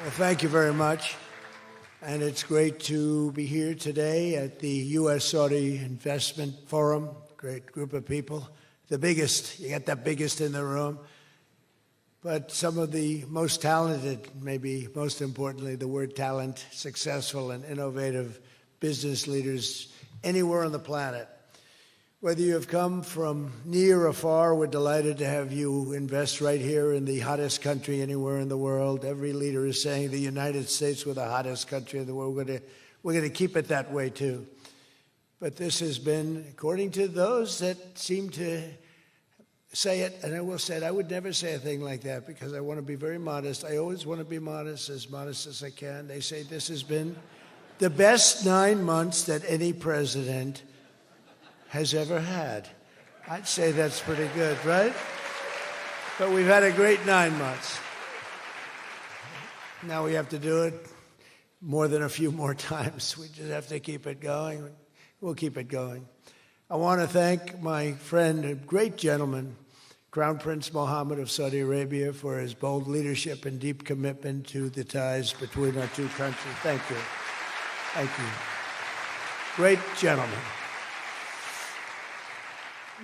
Well, thank you very much. And it's great to be here today at the U.S. Saudi Investment Forum. Great group of people. The biggest, you got the biggest in the room. But some of the most talented, maybe most importantly, the word talent, successful and innovative business leaders anywhere on the planet. Whether you have come from near or far, we're delighted to have you invest right here in the hottest country anywhere in the world. Every leader is saying the United States we're the hottest country in the world. We're going to keep it that way too. But this has been, according to those that seem to say it, and I will say it, I would never say a thing like that because I want to be very modest. I always want to be modest as I can. They say this has been the best 9 months that any president has ever had. I'd say that's pretty good, right? But we've had a great 9 months. Now we have to do it more than a few more times. We just have to keep it going. We'll keep it going. I want to thank my friend, a great gentleman, Crown Prince Mohammed of Saudi Arabia, for his bold leadership and deep commitment to the ties between our two countries. Thank you. Thank you. Great gentleman.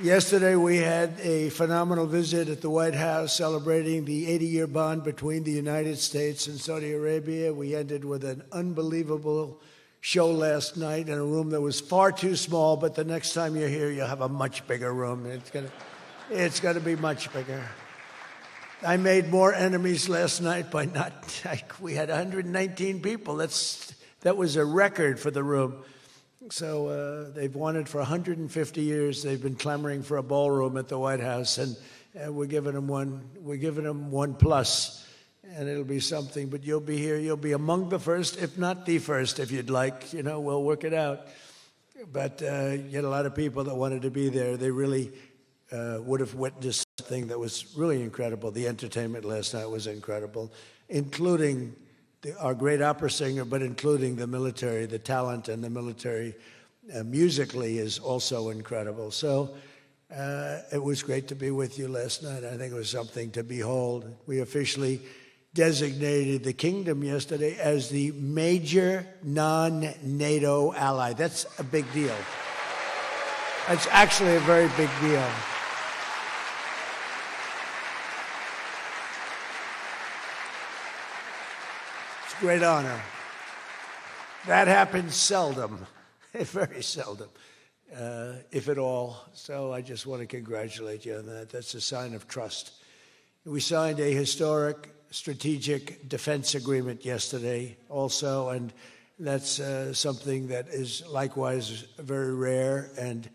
Yesterday, we had a phenomenal visit at the White House celebrating the 80-year bond between the United States and Saudi Arabia. We ended with an unbelievable show last night in a room that was far too small, but the next time you're here, you'll have a much bigger room. It's gonna be much bigger. I made more enemies last night by we had 119 people. That was a record for the room. So they've wanted for 150 years. They've been clamoring for a ballroom at the White House, and we're giving them one. We're giving them one plus, and it'll be something. But you'll be here. You'll be among the first, if not the first, if you'd like. You know, we'll work it out. But you had a lot of people that wanted to be there. They really would have witnessed something that was really incredible. The entertainment last night was incredible, including our great opera singer, but including the military, the talent and the military musically is also incredible. So it was great to be with you last night. I think it was something to behold. We officially designated the kingdom yesterday as the major non-NATO ally. That's a big deal. That's actually a very big deal. Great honor. That happens seldom, very seldom, if at all. So I just want to congratulate you on that. That's a sign of trust. We signed a historic strategic defense agreement yesterday also, and that's something that is likewise very rare, and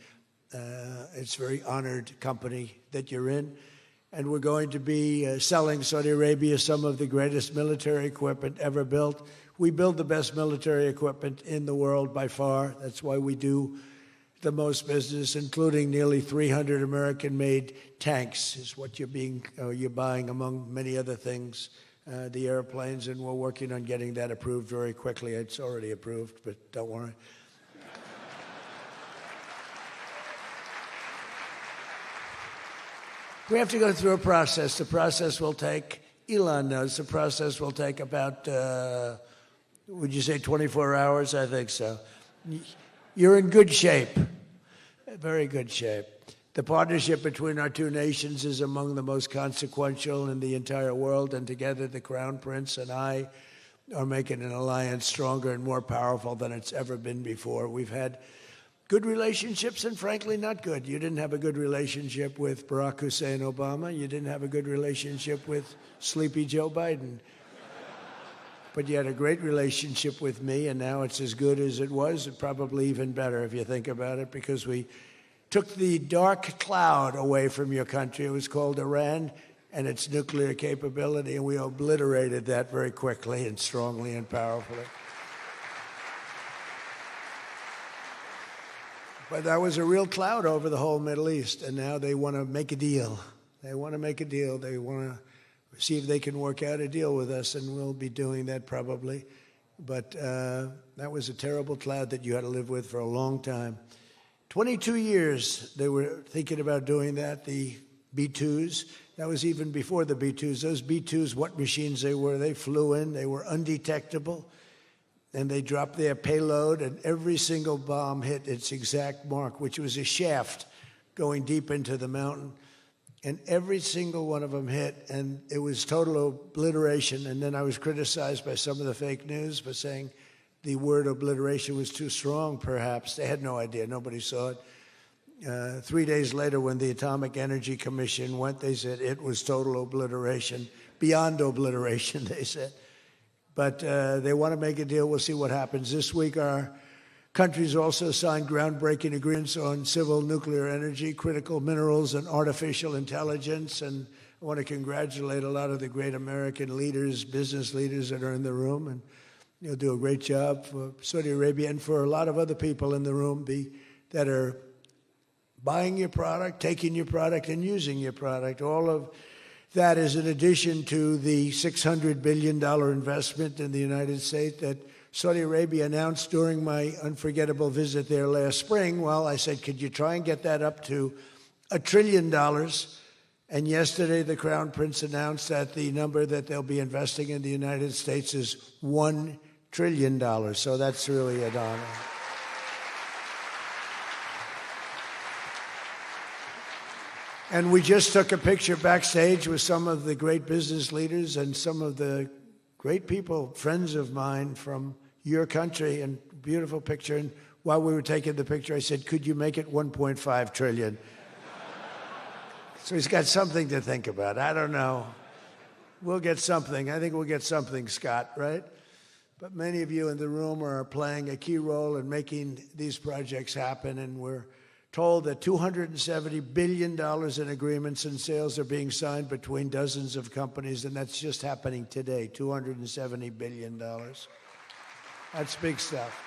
it's a very honored company that you're in. And we're going to be selling Saudi Arabia some of the greatest military equipment ever built. We build the best military equipment in the world by far. That's why we do the most business, including nearly 300 American-made tanks is what you're buying, among many other things, the airplanes, and we're working on getting that approved very quickly. It's already approved, but don't worry. We have to go through a process. The process will take, Elon knows, the process will take about, would you say 24 hours? I think so. You're in good shape, very good shape. The partnership between our two nations is among the most consequential in the entire world, and together the Crown Prince and I are making an alliance stronger and more powerful than it's ever been before. We've had good relationships and, frankly, not good. You didn't have a good relationship with Barack Hussein Obama. You didn't have a good relationship with sleepy Joe Biden. But you had a great relationship with me, and now it's as good as it was, and probably even better if you think about it, because we took the dark cloud away from your country. It was called Iran and its nuclear capability, and we obliterated that very quickly and strongly and powerfully. But that was a real cloud over the whole Middle East, and now they want to make a deal. They want to make a deal. They want to see if they can work out a deal with us, and we'll be doing that probably. But that was a terrible cloud that you had to live with for a long time. 22 years they were thinking about doing that, the B-2s. That was even before the B-2s. Those B-2s, what machines they were, they flew in, they were undetectable, and they dropped their payload, and every single bomb hit its exact mark, which was a shaft going deep into the mountain. And every single one of them hit, and it was total obliteration. And then I was criticized by some of the fake news for saying the word obliteration was too strong, perhaps. They had no idea. Nobody saw it. 3 days later, when the Atomic Energy Commission went, they said it was total obliteration, beyond obliteration, they said. But they want to make a deal. We'll see what happens. This week, our countries also signed groundbreaking agreements on civil nuclear energy, critical minerals, and artificial intelligence. And I want to congratulate a lot of the great American leaders, business leaders that are in the room. And you'll do a great job for Saudi Arabia and for a lot of other people in the room that are buying your product, taking your product, and using your product. All of that is in addition to the $600 billion investment in the United States that Saudi Arabia announced during my unforgettable visit there last spring. Well, I said, could you try and get that up to $1 trillion? And yesterday, the Crown Prince announced that the number that they'll be investing in the United States is $1 trillion. So that's really an honor. And we just took a picture backstage with some of the great business leaders and some of the great people, friends of mine from your country, and beautiful picture. And while we were taking the picture, I said, could you make it 1.5 trillion? So he's got something to think about. I don't know. We'll get something. I think we'll get something, Scott, right? But many of you in the room are playing a key role in making these projects happen, and we're told that $270 billion in agreements and sales are being signed between dozens of companies, and that's just happening today, $270 billion. That's big stuff.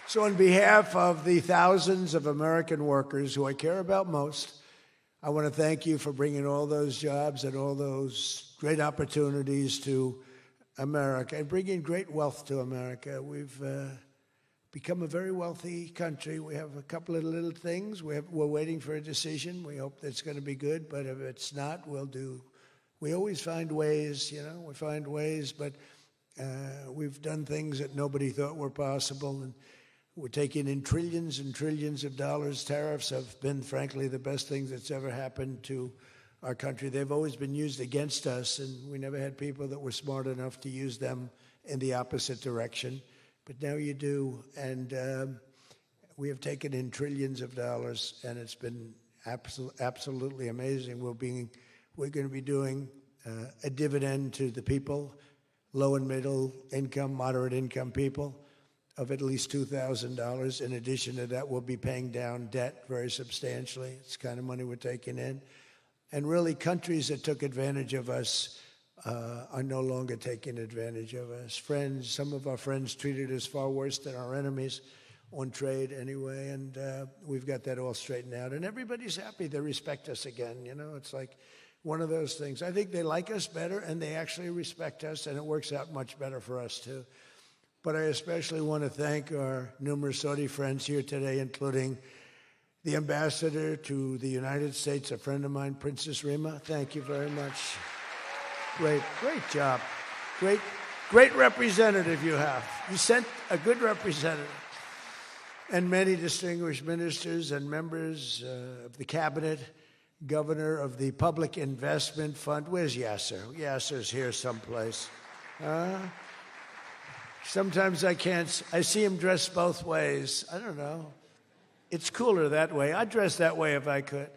So on behalf of the thousands of American workers who I care about most, I want to thank you for bringing all those jobs and all those great opportunities to America and bringing great wealth to America. We've become a very wealthy country. We have a couple of little things. We're waiting for a decision. We hope that's going to be good, but if it's not, we'll do. We always find ways, we find ways, but we've done things that nobody thought were possible, and we're taking in trillions and trillions of dollars. Tariffs have been, frankly, the best thing that's ever happened to our country. They've always been used against us, and we never had people that were smart enough to use them in the opposite direction. But now you do, and we have taken in trillions of dollars, and it's been absolutely amazing. We're going to be doing a dividend to the people, low and middle income, moderate income people, of at least $2,000. In addition to that, we'll be paying down debt very substantially. It's the kind of money we're taking in. And really, countries that took advantage of us are no longer taking advantage of us. Friends, some of our friends treated us far worse than our enemies on trade anyway, and we've got that all straightened out. And everybody's happy. They respect us again. It's like one of those things. I think they like us better, and they actually respect us, and it works out much better for us, too. But I especially want to thank our numerous Saudi friends here today, including the ambassador to the United States, a friend of mine, Princess Rima. Thank you very much. Great job. Great representative you have. You sent a good representative. And many distinguished ministers and members of the cabinet, governor of the Public Investment Fund. Where's Yasser? Yasser's here someplace. Sometimes I see him dressed both ways. I don't know. It's cooler that way. I'd dress that way if I could.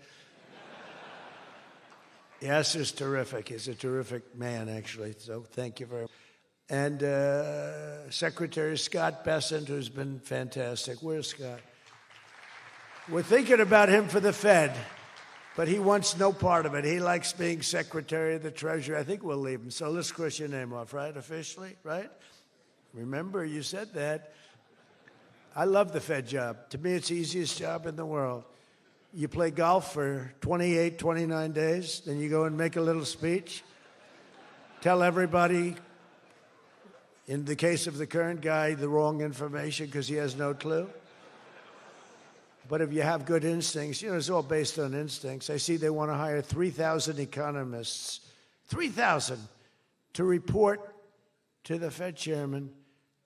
Yasser's terrific. He's a terrific man, actually. So thank you very much. And Secretary Scott Bessent, who's been fantastic. Where's Scott? We're thinking about him for the Fed, but he wants no part of it. He likes being Secretary of the Treasury. I think we'll leave him. So let's cross your name off, right? Officially, right? Remember, you said that. I love the Fed job. To me, it's the easiest job in the world. You play golf for 28, 29 days, then you go and make a little speech, tell everybody, in the case of the current guy, the wrong information because he has no clue. But if you have good instincts, it's all based on instincts. I see they want to hire 3,000 economists, 3,000, to report to the Fed chairman.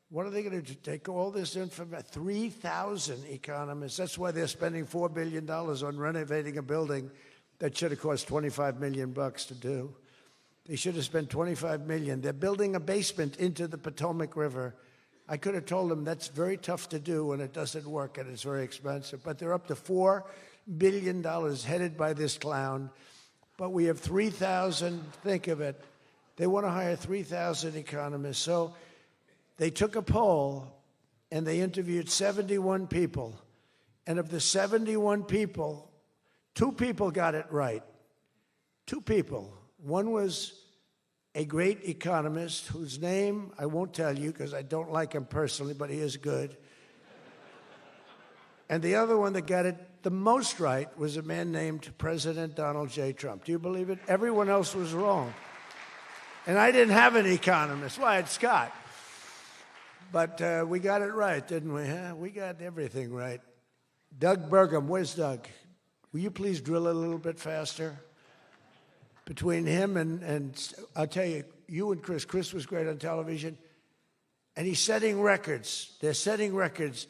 What are they going to do? Take all this information? 3,000 economists. That's why they're spending $4 billion on renovating a building that should have cost $25 million to do. They should have spent $25 million. They're building a basement into the Potomac River. I could have told them that's very tough to do and it doesn't work and it's very expensive. But they're up to $4 billion headed by this clown. But we have 3,000, think of it. They want to hire 3,000 economists. So they took a poll and they interviewed 71 people. And of the 71 people, 2 people got it right. 2 people. One was a great economist whose name I won't tell you because I don't like him personally, but he is good. And the other one that got it the most right was a man named President Donald J. Trump. Do you believe it? Everyone else was wrong. And I didn't have an economist. Well, I had Scott. But we got it right, didn't we? Huh? We got everything right. Doug Burgum, where's Doug? Will you please drill a little bit faster? Between him and I'll tell you, you and Chris was great on television, and he's setting records. They're setting records,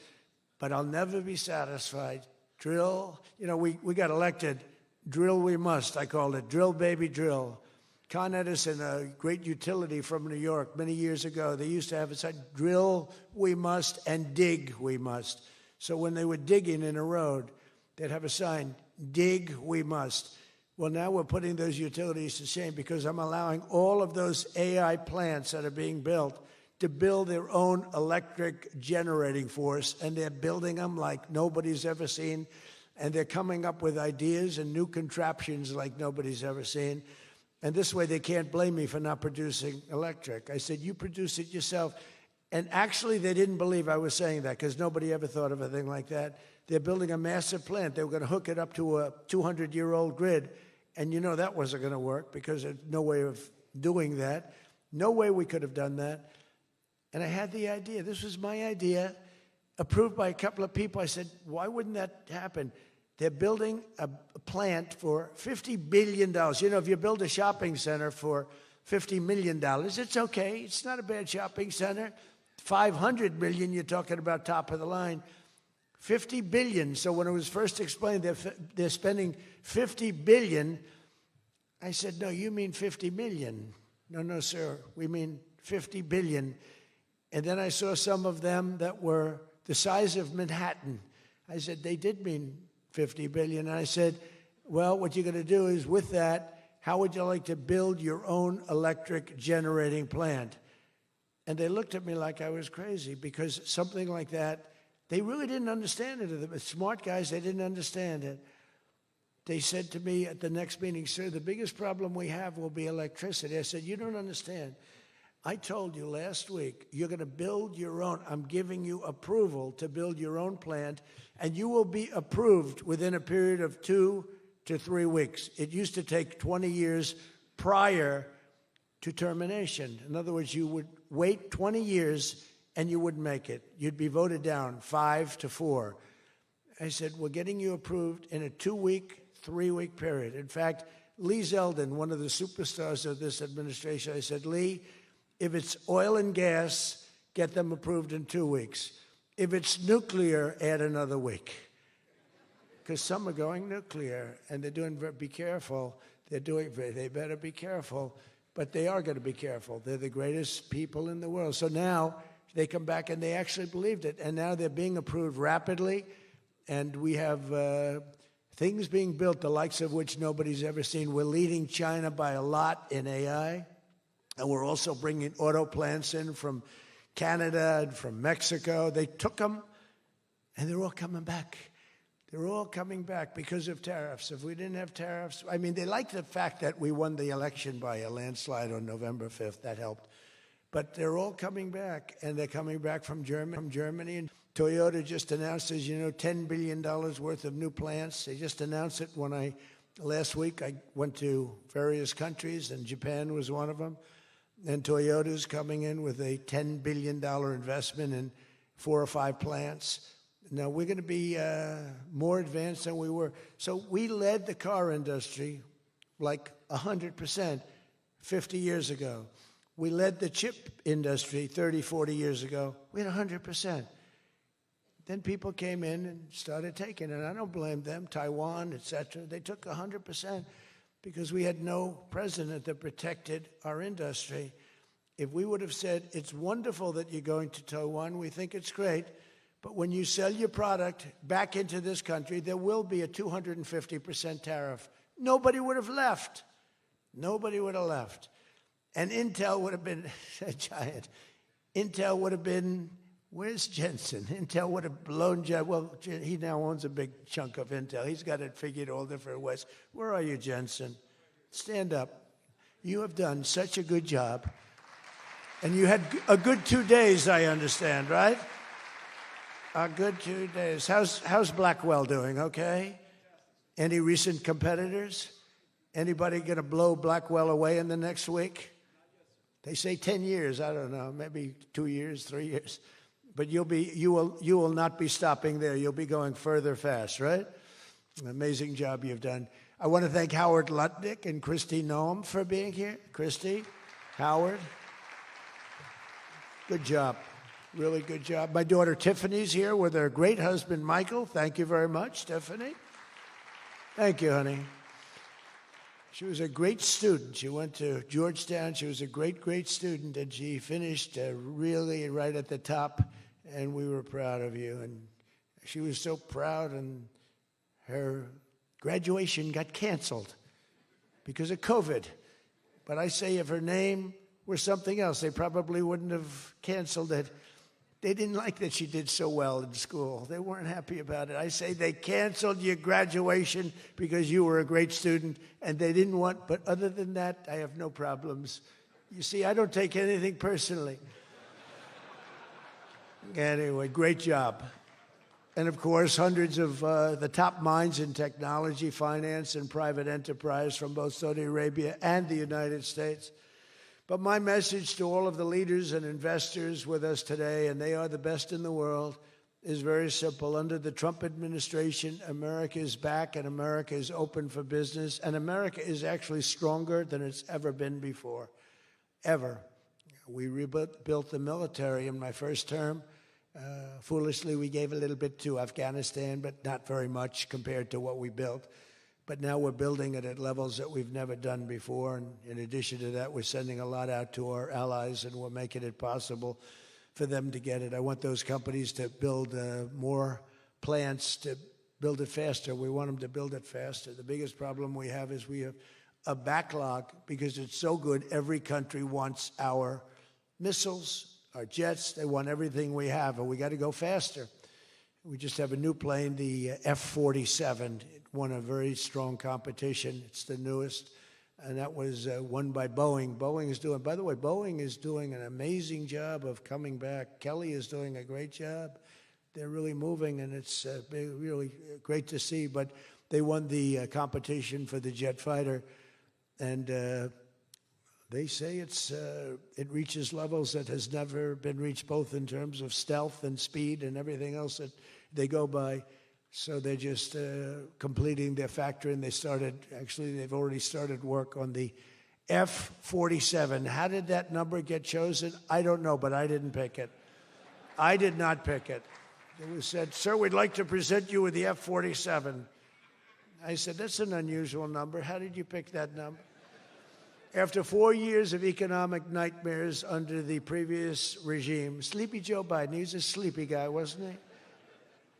but I'll never be satisfied. Drill, we got elected. Drill we must, I called it. Drill, baby, drill. Con Edison, a great utility from New York many years ago, they used to have a sign, drill we must and dig we must. So when they were digging in a road, they'd have a sign, dig we must. Well, now we're putting those utilities to shame because I'm allowing all of those AI plants that are being built to build their own electric generating force, and they're building them like nobody's ever seen, and they're coming up with ideas and new contraptions like nobody's ever seen. And this way they can't blame me for not producing electric. I said, you produce it yourself. And actually they didn't believe I was saying that because nobody ever thought of a thing like that. They're building a massive plant. They were going to hook it up to a 200-year-old grid. And that wasn't going to work because there's no way of doing that. No way we could have done that. And I had the idea. This was my idea, approved by a couple of people. I said, why wouldn't that happen? They're building a plant for $50 billion. If you build a shopping center for $50 million, it's okay. It's not a bad shopping center. $500 million, you're talking about top of the line. $50 billion. So when it was first explained they're spending $50 billion, I said, no, you mean 50 million. No, sir, we mean 50 billion. And then I saw some of them that were the size of Manhattan. I said, they did mean 50 billion. And I said, well, what you're going to do is with that, how would you like to build your own electric generating plant? And they looked at me like I was crazy because something like that, they really didn't understand it. The smart guys, they didn't understand it. They said to me at the next meeting, sir, the biggest problem we have will be electricity. I said, you don't understand. I told you last week, you're going to build your own. I'm giving you approval to build your own plant, and you will be approved within a period of 2 to 3 weeks. It used to take 20 years prior to termination. In other words, you would wait 20 years and you wouldn't make it. You'd be voted down 5-4. I said, we're getting you approved in a 2-week, 3-week period. In fact, Lee Zeldin, one of the superstars of this administration, I said, Lee, if it's oil and gas, get them approved in 2 weeks. If it's nuclear, add another week. Because some are going nuclear, and they're doing, be careful. They better be careful. But they are going to be careful. They're the greatest people in the world. So now they come back and they actually believed it. And now they're being approved rapidly. And we have things being built, the likes of which nobody's ever seen. We're leading China by a lot in AI. And we're also bringing auto plants in from Canada and from Mexico. They took them, and they're all coming back. They're all coming back because of tariffs. If we didn't have tariffs, I mean, they like the fact that we won the election by a landslide on November 5th. That helped. But they're all coming back, and they're coming back from Germany. And Toyota just announced, as you know, $10 billion worth of new plants. They just announced it last week I went to various countries, and Japan was one of them. And Toyota's coming in with a $10 billion investment in 4 or 5 plants. Now, we're going to be more advanced than we were. So we led the car industry like 100% 50 years ago. We led the chip industry 30, 40 years ago. We had 100%. Then people came in and started taking it. I don't blame them, Taiwan, et cetera. They took 100% because we had no president that protected our industry. If we would have said, it's wonderful that you're going to Taiwan, we think it's great, but when you sell your product back into this country, there will be a 250% tariff. Nobody would have left. Nobody would have left. And Intel would have been a giant. Intel would have been, where's Jensen? Intel would have blown, well, he now owns a big chunk of Intel. He's got it figured all different ways. Where are you, Jensen? Stand up. You have done such a good job. And you had a good 2 days, I understand, right? A good 2 days. How's Blackwell doing, okay? Any recent competitors? Anybody going to blow Blackwell away in the next week? They say 10 years. I don't know, maybe 2 years, 3 years. But you will not be stopping there. You'll be going further fast, right? An amazing job you've done. I want to thank Howard Lutnick and Christy Noem for being here. Christy, Howard, good job. Really good job. My daughter Tiffany's here with her great husband, Michael. Thank you very much, Tiffany. Thank you, honey. She was a great student. She went to Georgetown. She was a great, great student, and she finished really right at the top, and we were proud of you. And she was so proud, and her graduation got canceled because of COVID. But I say if her name were something else, they probably wouldn't have canceled it. They didn't like that she did so well in school. They weren't happy about it. I say they canceled your graduation because you were a great student, and they didn't want, but other than that, I have no problems. You see, I don't take anything personally. Anyway, great job. And of course, hundreds of the top minds in technology, finance, and private enterprise from both Saudi Arabia and the United States. But my message to all of the leaders and investors with us today, and they are the best in the world, is very simple. Under the Trump administration, America is back and America is open for business. And America is actually stronger than it's ever been before, ever. We rebuilt the military in my first term. Foolishly, we gave a little bit to Afghanistan, but not very much compared to what we built. But now we're building it at levels that we've never done before. And in addition to that, we're sending a lot out to our allies, and we're making it possible for them to get it. I want those companies to build more plants, to build it faster. We want them to build it faster. The biggest problem we have is we have a backlog because it's so good. Every country wants our missiles, our jets. They want everything we have, and we got to go faster. We just have a new plane, the F-47. It won a very strong competition. It's the newest, and that was won by Boeing. By the way, Boeing is doing an amazing job of coming back. Kelly is doing a great job. They're really moving, and it's really great to see. But they won the competition for the jet fighter, and they say it reaches levels that has never been reached, both in terms of stealth and speed and everything else that they go by. So they're just completing their factory, and they've already started work on the F-47. How did that number get chosen? I don't know, but I didn't pick it. I did not pick it. It was said, sir, we'd like to present you with the F-47. I said, that's an unusual number. How did you pick that number? After 4 years of economic nightmares under the previous regime, Sleepy Joe Biden, he was a sleepy guy, wasn't he?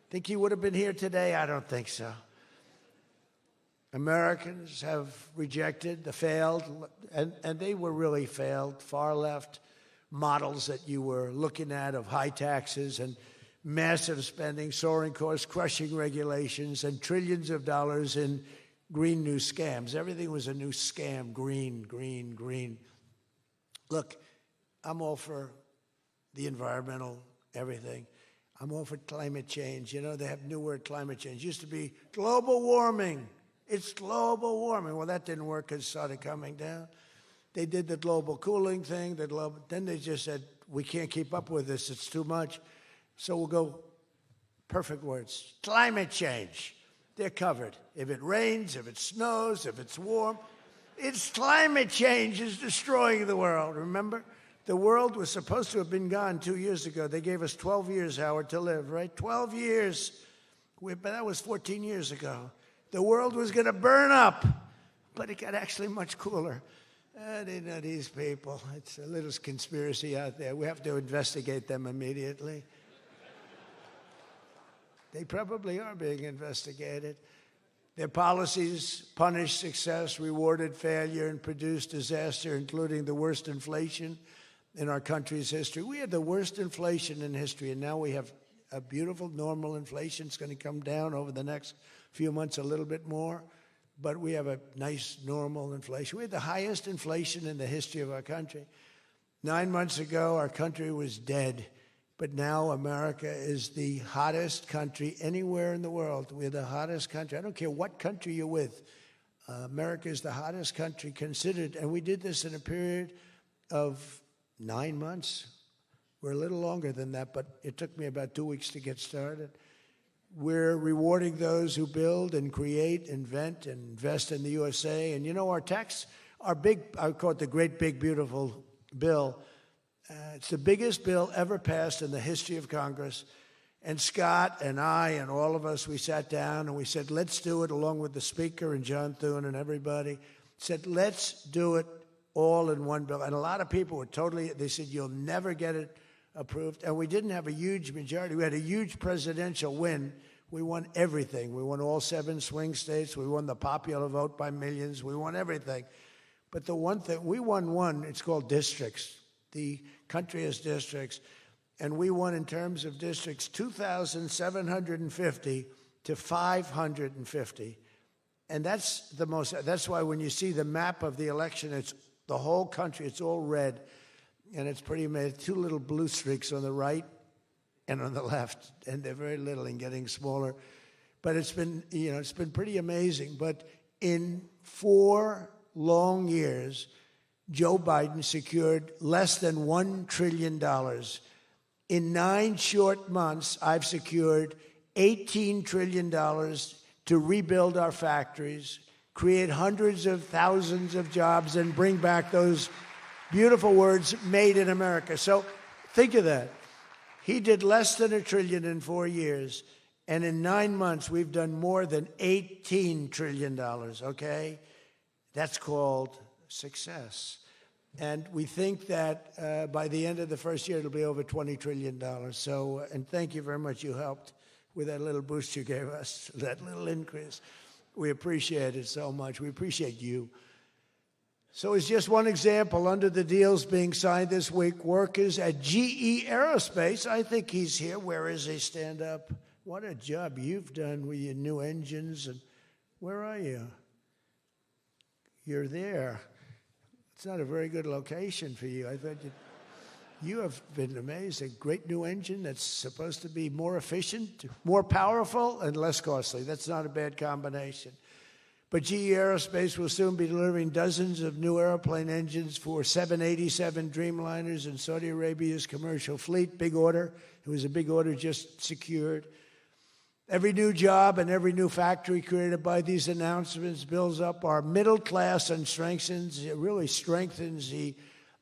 Think he would have been here today? I don't think so. Americans have rejected the failed, and they were really failed, far left models that you were looking at of high taxes and massive spending, soaring costs, crushing regulations, and trillions of dollars in green new scams. Everything was a new scam, green, green, green. Look, I'm all for the environmental, everything. I'm all for climate change. You know, they have new word, climate change. It used to be global warming. It's global warming. Well, that didn't work because it started coming down. They did the global cooling thing. Then they just said, we can't keep up with this. It's too much. So we'll go perfect words. Climate change. They're covered. If it rains, if it snows, if it's warm, it's climate change is destroying the world, remember? The world was supposed to have been gone 2 years ago. They gave us 12 years, Howard, to live, right? 12 years. But that was 14 years ago. The world was going to burn up, but it got actually much cooler. They know these people. It's a little conspiracy out there. We have to investigate them immediately. They probably are being investigated. Their policies punished success, rewarded failure, and produced disaster, including the worst inflation in our country's history. We had the worst inflation in history, and now we have a beautiful normal inflation. It's going to come down over the next few months a little bit more, but we have a nice normal inflation. We had the highest inflation in the history of our country. 9 months ago, our country was dead. But now America is the hottest country anywhere in the world. We're the hottest country. I don't care what country you're with. America is the hottest country considered. And we did this in a period of 9 months. We're a little longer than that, but it took me about 2 weeks to get started. We're rewarding those who build and create, invent, and invest in the USA. And you know, our tax, our big, I call it the great big beautiful bill. It's the biggest bill ever passed in the history of Congress. And Scott and I and all of us, we sat down and we said, let's do it, along with the Speaker and John Thune and everybody, said, let's do it all in one bill. And a lot of people were totally, they said, you'll never get it approved. And we didn't have a huge majority. We had a huge presidential win. We won everything. We won all 7 swing states. We won the popular vote by millions. We won everything. But the one thing, we won one, it's called districts. The country has districts, and we won in terms of districts 2,750 to 550. And that's the most, that's why when you see the map of the election, it's the whole country, it's all red, and it's pretty amazing. 2 little blue streaks on the right and on the left, and they're very little and getting smaller. But it's been, you know, it's been pretty amazing. But in 4 long years, Joe Biden secured less than $1 trillion. In 9 short months, I've secured $18 trillion to rebuild our factories, create hundreds of thousands of jobs, and bring back those beautiful words, made in America. So think of that. He did less than $1 trillion in 4 years, and in 9 months, we've done more than $18 trillion, okay? That's called success. And we think that by the end of the first year, it'll be over $20 trillion. So, and thank you very much. You helped with that little boost you gave us, that little increase. We appreciate it so much. We appreciate you. So it's just one example. Under the deals being signed this week, workers at GE Aerospace, I think he's here. Where is he? Stand up. What a job you've done with your new engines. And where are you? You're there. It's not a very good location for you. I thought you have been amazing. Great new engine that's supposed to be more efficient, more powerful, and less costly. That's not a bad combination. But GE Aerospace will soon be delivering dozens of new airplane engines for 787 Dreamliners in Saudi Arabia's commercial fleet. Big order. It was a big order just secured. Every new job and every new factory created by these announcements builds up our middle class and really strengthens the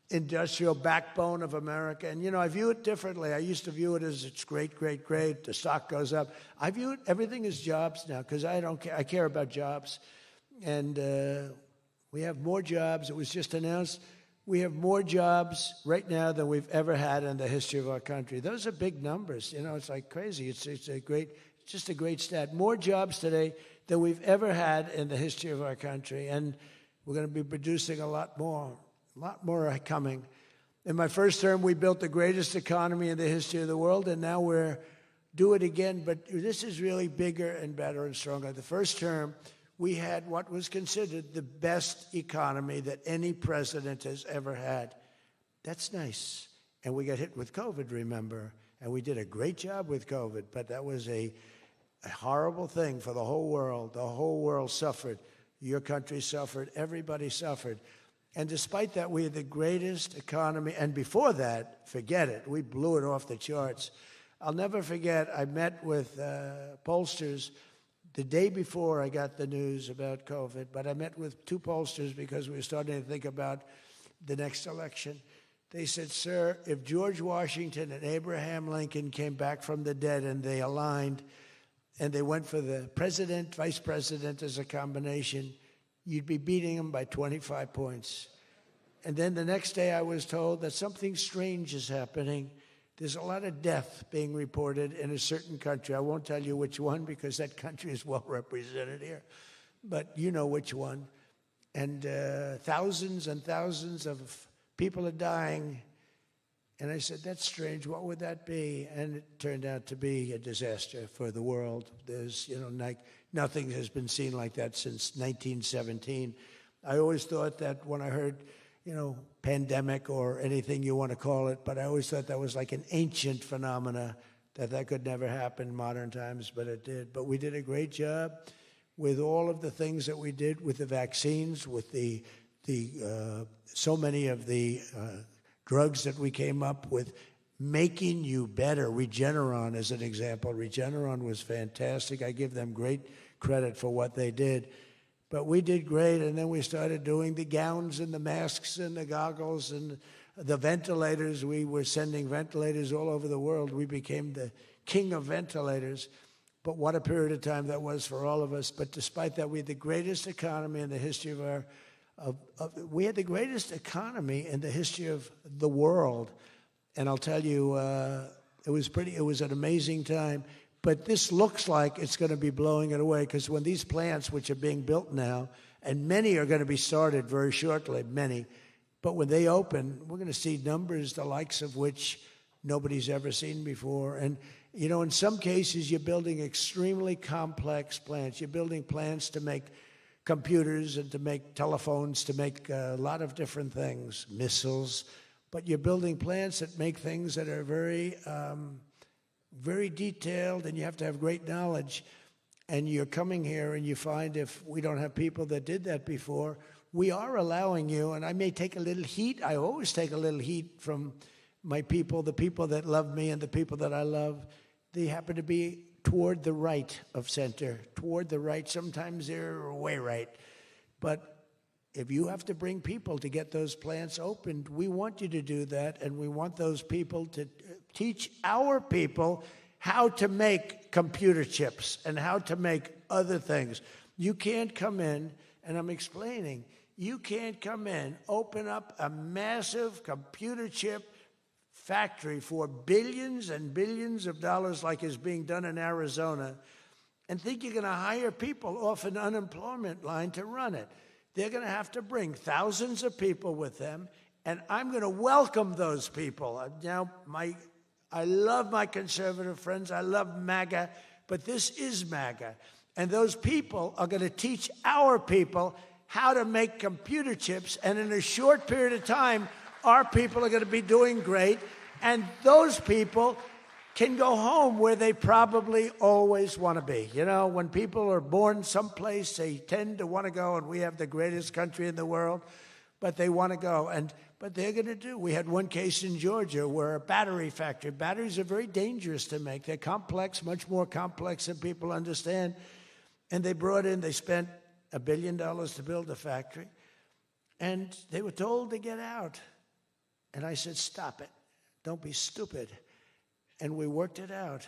industrial backbone of America. And, you know, I view it differently. I used to view it as it's great, great, great. The stock goes up. I view it, everything as jobs now because I don't care. I care about jobs. And we have more jobs. It was just announced we have more jobs right now than we've ever had in the history of our country. Those are big numbers. You know, it's like crazy. It's just a great stat. More jobs today than we've ever had in the history of our country. And we're going to be producing a lot more are coming. In my first term, we built the greatest economy in the history of the world, and now we're do it again. But this is really bigger and better and stronger. The first term, we had what was considered the best economy that any president has ever had. That's nice. And we got hit with COVID, remember? And we did a great job with COVID, but that was a horrible thing for the whole world. The whole world suffered. Your country suffered. Everybody suffered. And despite that, we had the greatest economy. And before that, forget it. We blew it off the charts. I'll never forget, I met with pollsters the day before I got the news about COVID, but I met with two pollsters because we were starting to think about the next election. They said, sir, if George Washington and Abraham Lincoln came back from the dead and they aligned and they went for the president, vice president as a combination, you'd be beating them by 25 points. And then the next day I was told that something strange is happening. There's a lot of death being reported in a certain country. I won't tell you which one because that country is well represented here, but you know which one. And thousands and thousands of people are dying. And I said, that's strange. What would that be? And it turned out to be a disaster for the world. There's, nothing has been seen like that since 1917. I always thought that when I heard, pandemic or anything you want to call it, but I always thought that was like an ancient phenomena, that could never happen in modern times, but it did. But we did a great job with all of the things that we did with the vaccines, with the so many of the drugs that we came up with, making you better. Regeneron is an example. Regeneron was fantastic. I give them great credit for what they did. But we did great, and then we started doing the gowns and the masks and the goggles and the ventilators. We were sending ventilators all over the world. We became the king of ventilators. But what a period of time that was for all of us. But despite that, we had the greatest economy in the history we had the greatest economy in the history of the world. And I'll tell you, it was an amazing time. But this looks like it's going to be blowing it away, because when these plants, which are being built now, and many are going to be started very shortly, many, but when they open, we're going to see numbers the likes of which nobody's ever seen before. And, in some cases, you're building extremely complex plants. You're building plants to make computers and to make telephones, to make a lot of different things, missiles. But you're building plants that make things that are very detailed, and you have to have great knowledge. And you're coming here and you find, if we don't have people that did that before, we are allowing you, and I may take a little heat. I always take a little heat from my people, the people that love me and the people that I love. They happen to be toward the right of center, toward the right. Sometimes they're way right. But if you have to bring people to get those plants opened, we want you to do that, and we want those people to teach our people how to make computer chips and how to make other things. You can't come in, and I'm explaining, you can't come in, open up a massive computer chip factory for billions and billions of dollars like is being done in Arizona, and think you're going to hire people off an unemployment line to run it. They're going to have to bring thousands of people with them, and I'm going to welcome those people. Now, I love my conservative friends. I love MAGA, but this is MAGA. And those people are going to teach our people how to make computer chips, and in a short period of time, our people are going to be doing great, and those people can go home where they probably always want to be. When people are born someplace, they tend to want to go, and we have the greatest country in the world, but they want to go. But they're going to do. We had one case in Georgia where a battery factory, batteries are very dangerous to make. They're complex, much more complex than people understand. And they spent $1 billion to build a factory, and they were told to get out. And I said, stop it. Don't be stupid. And we worked it out.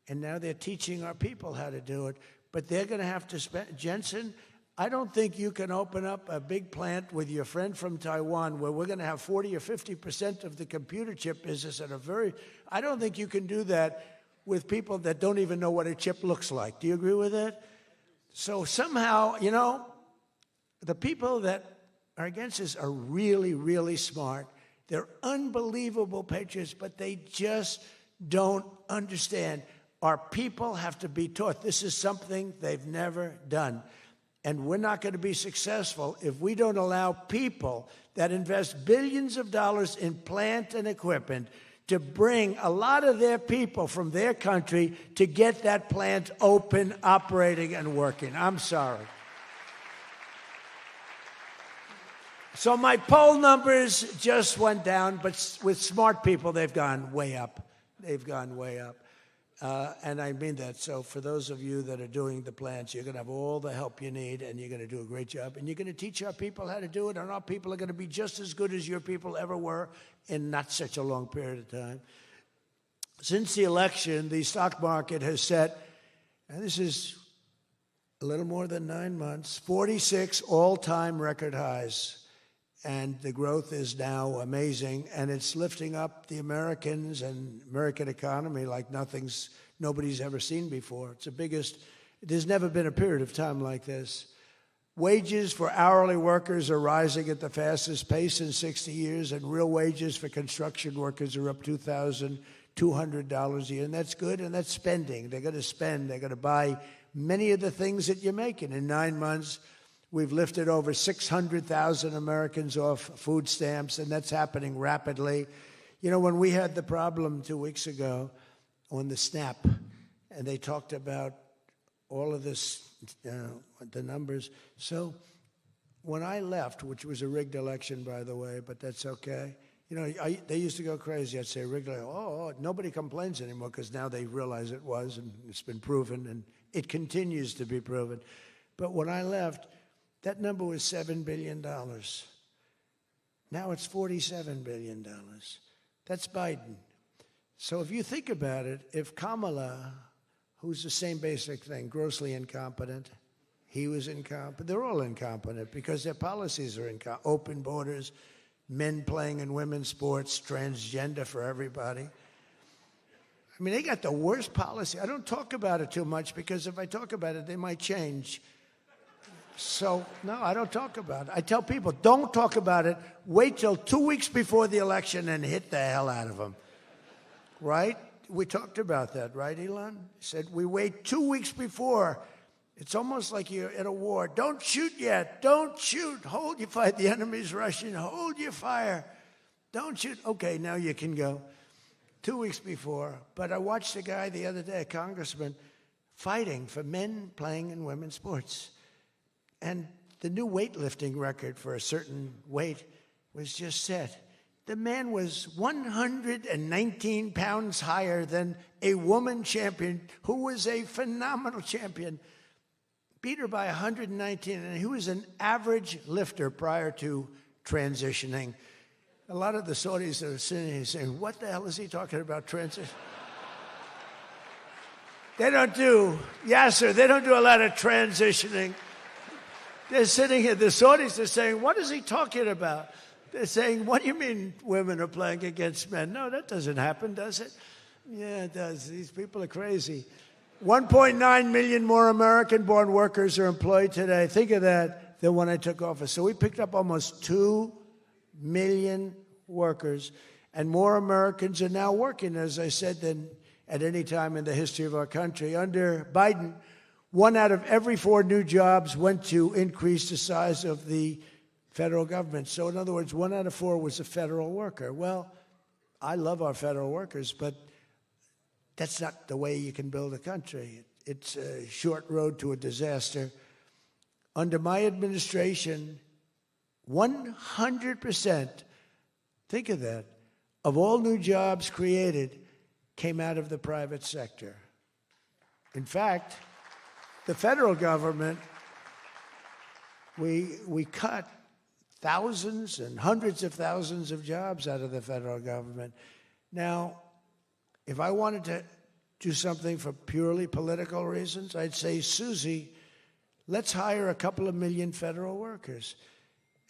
And now they're teaching our people how to do it. But they're going to have to spend, Jensen, I don't think you can open up a big plant with your friend from Taiwan where we're going to have 40 or 50% of the computer chip business I don't think you can do that with people that don't even know what a chip looks like. Do you agree with that? So somehow, the people that are against us are really, really smart. They're unbelievable patriots, but they just don't understand. Our people have to be taught. This is something they've never done. And we're not going to be successful if we don't allow people that invest billions of dollars in plant and equipment to bring a lot of their people from their country to get that plant open, operating, and working. I'm sorry. So my poll numbers just went down, but with smart people, they've gone way up. They've gone way up. And I mean that. So for those of you that are doing the plants, you're going to have all the help you need, and you're going to do a great job. And you're going to teach our people how to do it, and our people are going to be just as good as your people ever were in not such a long period of time. Since the election, the stock market has set, and this is a little more than 9 months, 46 all-time record highs. And the growth is now amazing, and it's lifting up the Americans and American economy like nobody's ever seen before. It's the biggest. There's never been a period of time like this. Wages for hourly workers are rising at the fastest pace in 60 years, and real wages for construction workers are up $2,200 a year, and that's good, and that's spending. They're going to spend. They're going to buy many of the things that you're making. In 9 months, we've lifted over 600,000 Americans off food stamps, and that's happening rapidly. You know, when we had the problem 2 weeks ago on the SNAP, and they talked about all of this, the numbers. So when I left, which was a rigged election, by the way, but that's okay. You know, they used to go crazy. I'd say rigged, nobody complains anymore because now they realize it was, and it's been proven, and it continues to be proven. But when I left, that number was $7 billion. Now it's $47 billion. That's Biden. So if you think about it, if Kamala, who's the same basic thing, grossly incompetent, he was incompetent, they're all incompetent because their policies are incompetent. Open borders, men playing in women's sports, transgender for everybody. I mean, they got the worst policy. I don't talk about it too much because if I talk about it, they might change. So, no, I don't talk about it. I tell people, don't talk about it. Wait till 2 weeks before the election and hit the hell out of them. Right? We talked about that, right, Elon? He said, we wait 2 weeks before. It's almost like you're in a war. Don't shoot yet. Don't shoot. Hold your fire. The enemy's rushing. Hold your fire. Don't shoot. Okay, now you can go. 2 weeks before. But I watched a guy the other day, a congressman, fighting for men playing in women's sports. And the new weightlifting record for a certain weight was just set. The man was 119 pounds higher than a woman champion who was a phenomenal champion. Beat her by 119, and he was an average lifter prior to transitioning. A lot of the Saudis that are sitting here saying, what the hell is he talking about transition? They don't do a lot of transitioning. They're sitting here, the Saudis are saying, what is he talking about? They're saying, what do you mean women are playing against men? No, that doesn't happen, does it? Yeah, it does. These people are crazy. 1.9 million more American-born workers are employed today. Think of that, than when I took office. So we picked up almost 2 million workers, and more Americans are now working, as I said, than at any time in the history of our country. Under Biden, 1 out of every 4 new jobs went to increase the size of the federal government. So in other words, 1 out of 4 was a federal worker. Well, I love our federal workers, but that's not the way you can build a country. It's a short road to a disaster. Under my administration, 100%, think of that, of all new jobs created came out of the private sector. In fact, the federal government, we cut thousands and hundreds of thousands of jobs out of the federal government. Now, if I wanted to do something for purely political reasons, I'd say, Susie, let's hire a couple of million federal workers.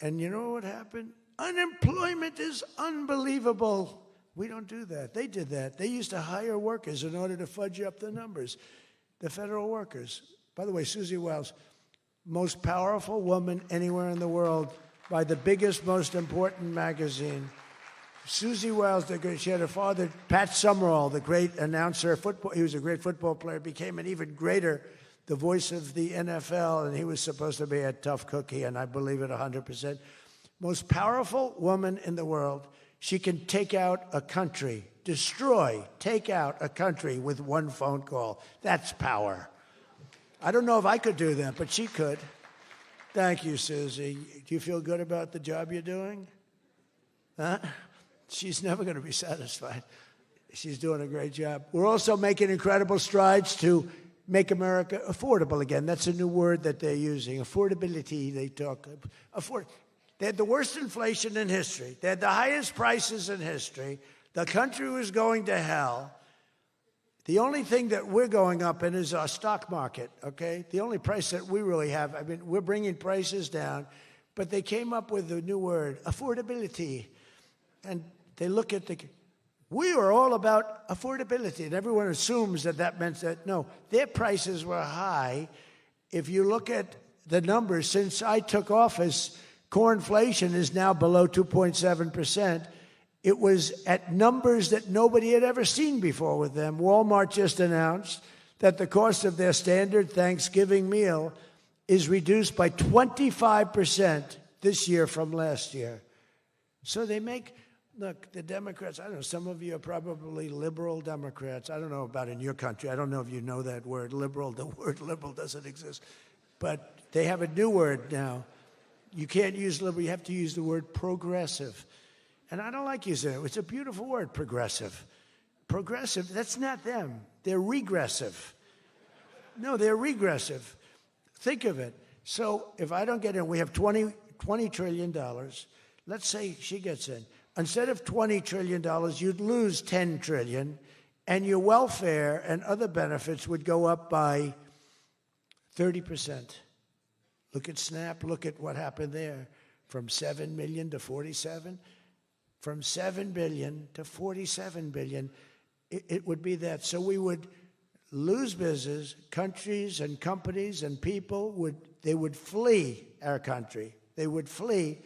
And you know what happened? Unemployment is unbelievable. We don't do that. They did that. They used to hire workers in order to fudge up the numbers. The federal workers. By the way, Susie Wiles, most powerful woman anywhere in the world by the biggest, most important magazine. Susie Wiles, she had a father, Pat Summerall, the great announcer, football. He was a great football player, became an even greater, the voice of the NFL, and he was supposed to be a tough cookie, and I believe it 100%. Most powerful woman in the world. She can take out a country, take out a country with one phone call. That's power. I don't know if I could do that, but she could. Thank you, Susie. Do you feel good about the job you're doing? Huh? She's never going to be satisfied. She's doing a great job. We're also making incredible strides to make America affordable again. That's a new word that they're using. Affordability, they talk. They had the worst inflation in history. They had the highest prices in history. The country was going to hell. The only thing that we're going up in is our stock market, okay? The only price that we really have, I mean, we're bringing prices down, but they came up with a new word, affordability. And they look at we were all about affordability, and everyone assumes that that meant that, no, their prices were high. If you look at the numbers, since I took office, core inflation is now below 2.7%. It was at numbers that nobody had ever seen before with them. Walmart just announced that the cost of their standard Thanksgiving meal is reduced by 25% this year from last year. So they make, look, the Democrats, I don't know, some of you are probably liberal Democrats. I don't know about in your country. I don't know if you know that word, liberal. The word liberal doesn't exist. But they have a new word now. You can't use liberal. You have to use the word progressive. And I don't like using it. It's a beautiful word, progressive. Progressive, that's not them. They're regressive. No, they're regressive. Think of it. So if I don't get in, we have $20 trillion. Let's say she gets in. Instead of $20 trillion, you'd lose $10 trillion, and your welfare and other benefits would go up by 30%. Look at SNAP. Look at what happened there. From 7 million to 47. From 7 billion to 47 billion, it would be that. So we would lose business, countries and companies and people would flee our country. They would flee,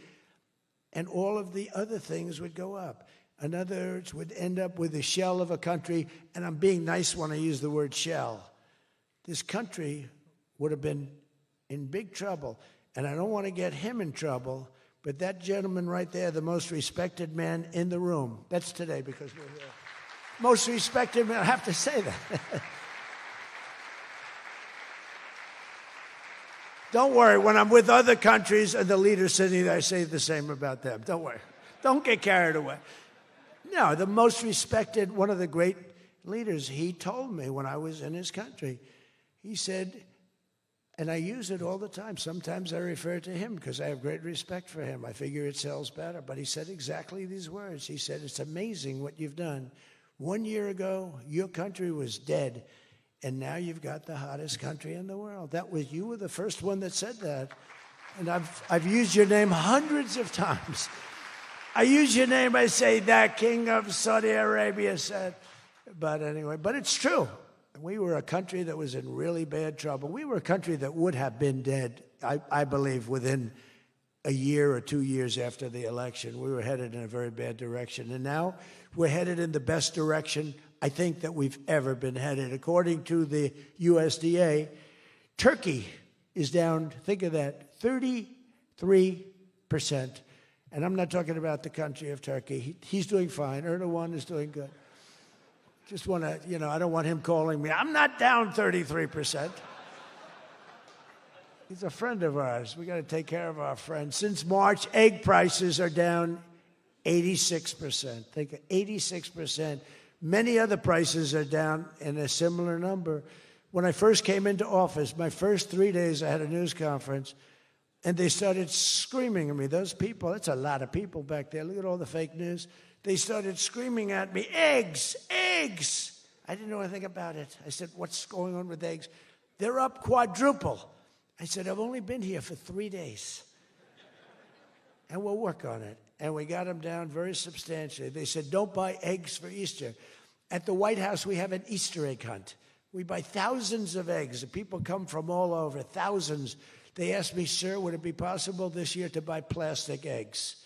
and all of the other things would go up. In other words, would end up with a shell of a country, and I'm being nice when I use the word shell. This country would have been in big trouble, and I don't want to get him in trouble. But that gentleman right there, the most respected man in the room, that's today because we're here. Most respected man, I have to say that. Don't worry, when I'm with other countries and the leaders sitting there, I say the same about them. Don't worry. Don't get carried away. No, the most respected, one of the great leaders, he told me when I was in his country, he said, and I use it all the time. Sometimes I refer to him because I have great respect for him. I figure it sells better. But he said exactly these words. He said, it's amazing what you've done. 1 year ago, your country was dead, and now you've got the hottest country in the world. You were the first one that said that. And I've used your name hundreds of times. I use your name, I say, that king of Saudi Arabia said. But anyway, but it's true. We were a country that was in really bad trouble. We were a country that would have been dead, I believe, within a year or 2 years after the election. We were headed in a very bad direction. And now we're headed in the best direction, I think, that we've ever been headed. According to the USDA, Turkey is down, think of that, 33%. And I'm not talking about the country of Turkey. He's doing fine. Erdogan is doing good. Just want to, I don't want him calling me. I'm not down 33%. He's a friend of ours. We got to take care of our friends. Since March, egg prices are down 86%. Think of 86%. Many other prices are down in a similar number. When I first came into office, my first 3 days, I had a news conference, and they started screaming at me. Those people, that's a lot of people back there. Look at all the fake news. They started screaming at me, eggs, eggs. I didn't know anything about it. I said, what's going on with eggs? They're up quadruple. I said, I've only been here for 3 days. And we'll work on it. And we got them down very substantially. They said, don't buy eggs for Easter. At the White House, we have an Easter egg hunt. We buy thousands of eggs. The people come from all over, thousands. They asked me, sir, would it be possible this year to buy plastic eggs?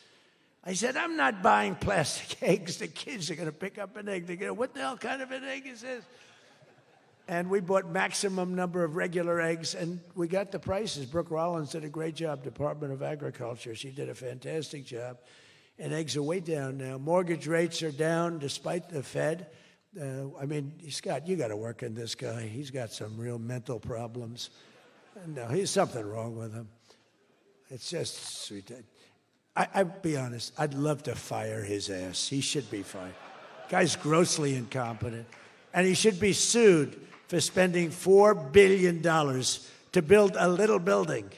I said, I'm not buying plastic eggs. The kids are going to pick up an egg. They're going to, what the hell kind of an egg is this? And we bought maximum number of regular eggs, and we got the prices. Brooke Rollins did a great job, Department of Agriculture. She did a fantastic job. And eggs are way down now. Mortgage rates are down despite the Fed. Scott, you got to work on this guy. He's got some real mental problems. No, he's something wrong with him. It's just sweet. I'll be honest, I'd love to fire his ass. He should be fired. Guy's grossly incompetent. And he should be sued for spending $4 billion to build a little building.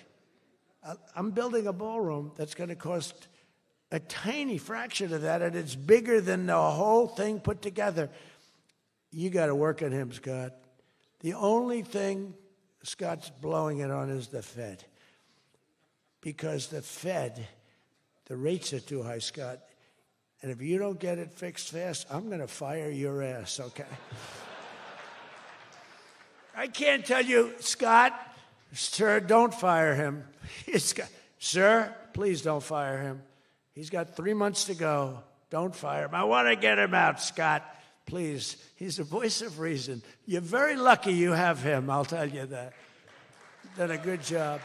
I'm building a ballroom that's going to cost a tiny fraction of that, and it's bigger than the whole thing put together. You got to work on him, Scott. The only thing Scott's blowing it on is the Fed. Because the Fed, the rates are too high, Scott. And if you don't get it fixed fast, I'm going to fire your ass, okay? I can't tell you, Scott, sir, don't fire him. Sir, please don't fire him. He's got 3 months to go. Don't fire him. I want to get him out, Scott. Please. He's the voice of reason. You're very lucky you have him, I'll tell you that. Done a good job.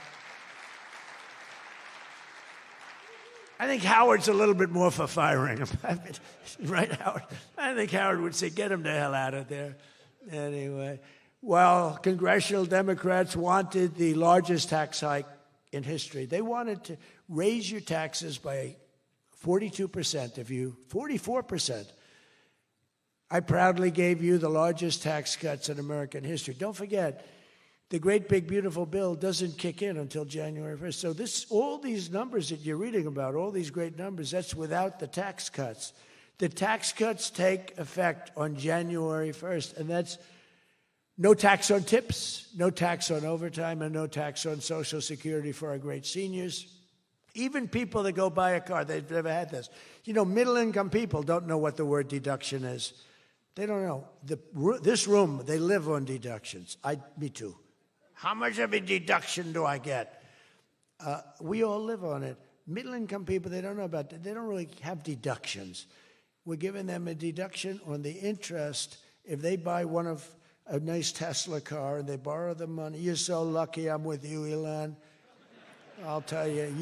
I think Howard's a little bit more for firing him. Right, Howard? I think Howard would say, get him the hell out of there. Anyway, well, congressional Democrats wanted the largest tax hike in history. They wanted to raise your taxes by 42%, 44%. I proudly gave you the largest tax cuts in American history. Don't forget, the great big beautiful bill doesn't kick in until January 1st. So all these numbers that you're reading about, all these great numbers, that's without the tax cuts. The tax cuts take effect on January 1st, and that's no tax on tips, no tax on overtime, and no tax on Social Security for our great seniors. Even people that go buy a car, they've never had this. You know, middle-income people don't know what the word deduction is. They don't know. This room, they live on deductions. Me too. How much of a deduction do I get? We all live on it. Middle-income people, they don't know about that. They don't really have deductions. We're giving them a deduction on the interest if they buy a nice Tesla car and they borrow the money. You're so lucky I'm with you, Elon. I'll tell you,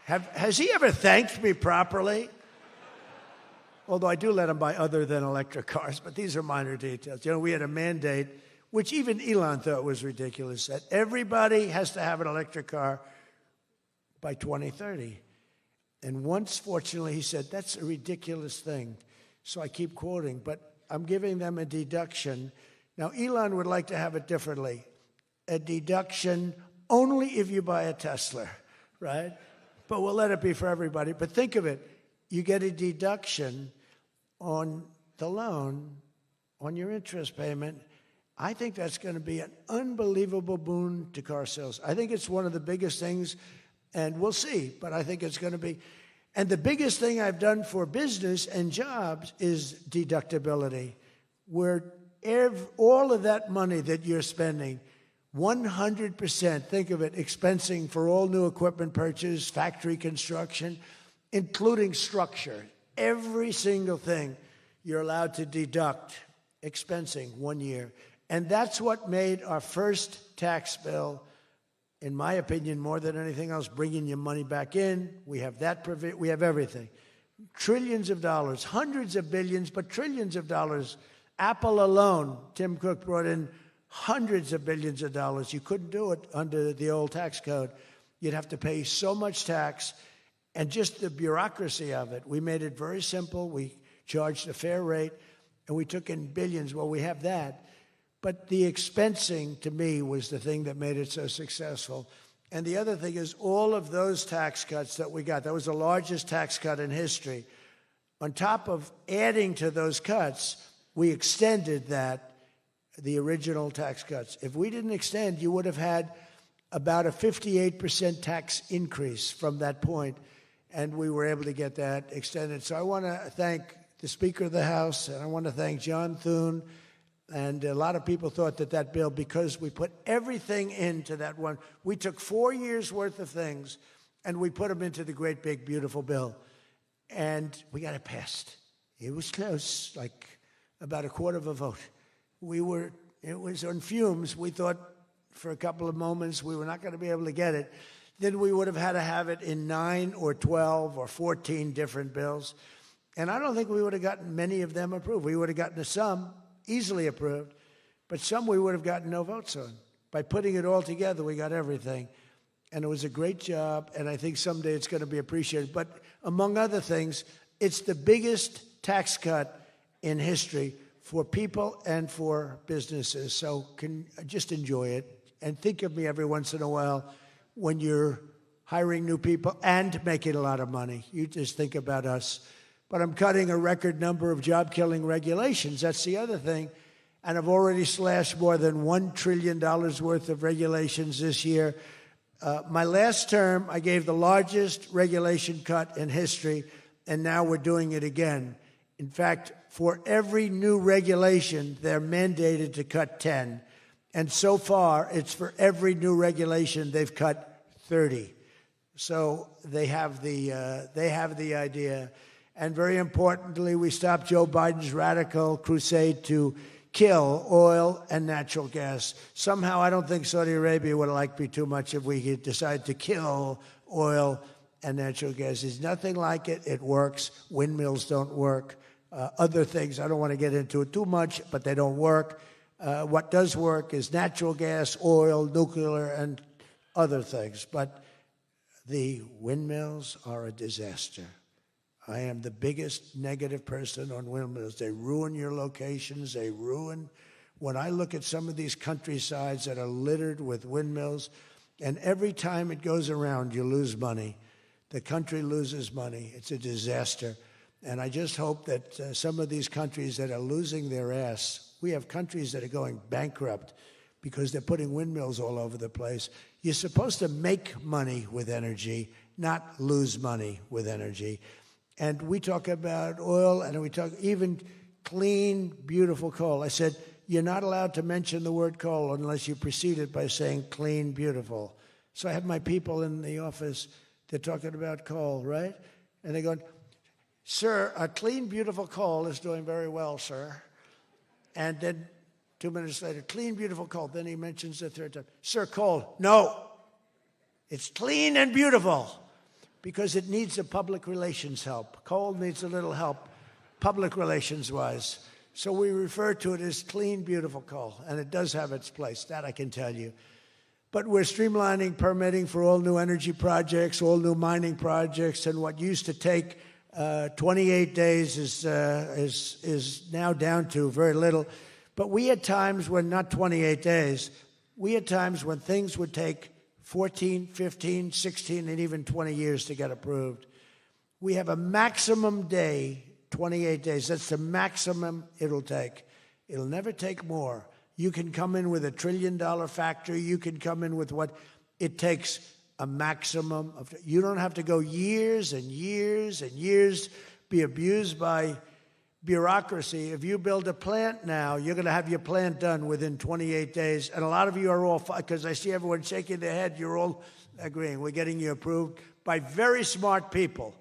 has he ever thanked me properly? Although I do let him buy other than electric cars, but these are minor details. You know, we had a mandate, which even Elon thought was ridiculous, that everybody has to have an electric car by 2030. And once, fortunately, he said, that's a ridiculous thing. So I keep quoting, but I'm giving them a deduction. Now, Elon would like to have it differently. A deduction only if you buy a Tesla, right? But we'll let it be for everybody. But think of it. You get a deduction on the loan, on your interest payment. I think that's going to be an unbelievable boon to car sales. I think it's one of the biggest things, and we'll see, but I think it's going to be. And the biggest thing I've done for business and jobs is deductibility, where all of that money that you're spending, 100%, think of it, expensing for all new equipment purchase, factory construction, including structure. Every single thing you're allowed to deduct, expensing 1 year. And that's what made our first tax bill, in my opinion, more than anything else, bringing your money back in. We have that, we have everything. Trillions of dollars, hundreds of billions, but trillions of dollars. Apple alone, Tim Cook brought in hundreds of billions of dollars. You couldn't do it under the old tax code. You'd have to pay so much tax, and just the bureaucracy of it. We made it very simple. We charged a fair rate, and we took in billions. Well, we have that. But the expensing, to me, was the thing that made it so successful. And the other thing is all of those tax cuts that we got, that was the largest tax cut in history. On top of adding to those cuts, we extended the original tax cuts. If we didn't extend, you would have had about a 58% tax increase from that point, and we were able to get that extended. So I want to thank the Speaker of the House, and I want to thank John Thune. And a lot of people thought that bill, because we put everything into that one, we took 4 years' worth of things, and we put them into the great, big, beautiful bill. And we got it passed. It was close, like about a quarter of a vote. It was on fumes. We thought for a couple of moments we were not going to be able to get it. Then we would have had to have it in 9 or 12 or 14 different bills. And I don't think we would have gotten many of them approved. We would have gotten some easily approved, but some we would have gotten no votes on. By putting it all together, we got everything. And it was a great job, and I think someday it's going to be appreciated. But among other things, it's the biggest tax cut in history for people and for businesses. So just enjoy it and think of me every once in a while when you're hiring new people and making a lot of money. You just think about us. But I'm cutting a record number of job-killing regulations. That's the other thing. And I've already slashed more than $1 trillion worth of regulations this year. My last term, I gave the largest regulation cut in history, and now we're doing it again. In fact, for every new regulation, they're mandated to cut 10. And so far, it's for every new regulation, they've cut 30. So they have the idea. And very importantly, we stopped Joe Biden's radical crusade to kill oil and natural gas. Somehow, I don't think Saudi Arabia would like me too much if we decide to kill oil and natural gas. There's nothing like it. It works. Windmills don't work. Other things, I don't want to get into it too much, but they don't work. What does work is natural gas, oil, nuclear, and other things. But the windmills are a disaster. I am the biggest negative person on windmills. They ruin your locations. They ruin. When I look at some of these countrysides that are littered with windmills, and every time it goes around, you lose money. The country loses money. It's a disaster. And I just hope that some of these countries that are losing their ass, we have countries that are going bankrupt because they're putting windmills all over the place. You're supposed to make money with energy, not lose money with energy. And we talk about oil, and we talk even clean, beautiful coal. I said, you're not allowed to mention the word coal unless you precede it by saying clean, beautiful. So I have my people in the office, they're talking about coal, right? And they're going, sir, a clean, beautiful coal is doing very well, sir. And then 2 minutes later, clean, beautiful coal. Then he mentions the third time, sir, coal. No, it's clean and beautiful. Because it needs a public relations help. Coal needs a little help, public relations-wise. So we refer to it as clean, beautiful coal, and it does have its place, that I can tell you. But we're streamlining permitting for all new energy projects, all new mining projects, and what used to take 28 days is now down to very little. But we had times when, not 28 days, we had times when things would take 14, 15, 16, and even 20 years to get approved. We have a maximum day, 28 days. That's the maximum it'll take. It'll never take more. You can come in with $1 trillion factory. You can come in with what it takes, a maximum of. You don't have to go years and years and years, be abused by bureaucracy. If you build a plant now, you're going to have your plant done within 28 days. And a lot of you are all, because I see everyone shaking their head, you're all agreeing. We're getting you approved by very smart people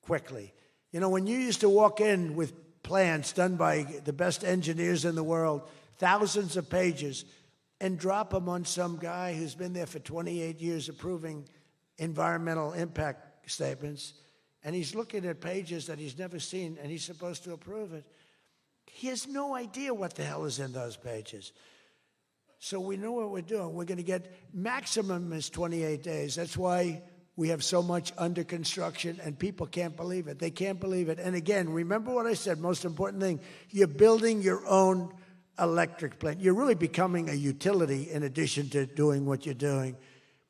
quickly. You know, when you used to walk in with plans done by the best engineers in the world, thousands of pages, and drop them on some guy who's been there for 28 years approving environmental impact statements, and he's looking at pages that he's never seen, and he's supposed to approve it. He has no idea what the hell is in those pages. So we know what we're doing. We're going to get maximum is 28 days. That's why we have so much under construction, and people can't believe it. They can't believe it. And again, remember what I said, most important thing, you're building your own electric plant. You're really becoming a utility in addition to doing what you're doing.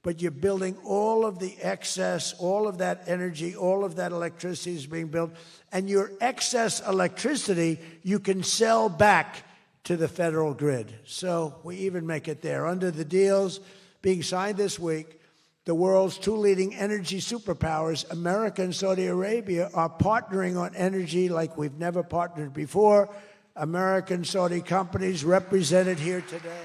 But you're building all of the excess, all of that energy, all of that electricity is being built. And your excess electricity, you can sell back to the federal grid. So we even make it there. Under the deals being signed this week, the world's two leading energy superpowers, America and Saudi Arabia, are partnering on energy like we've never partnered before. American Saudi companies represented here today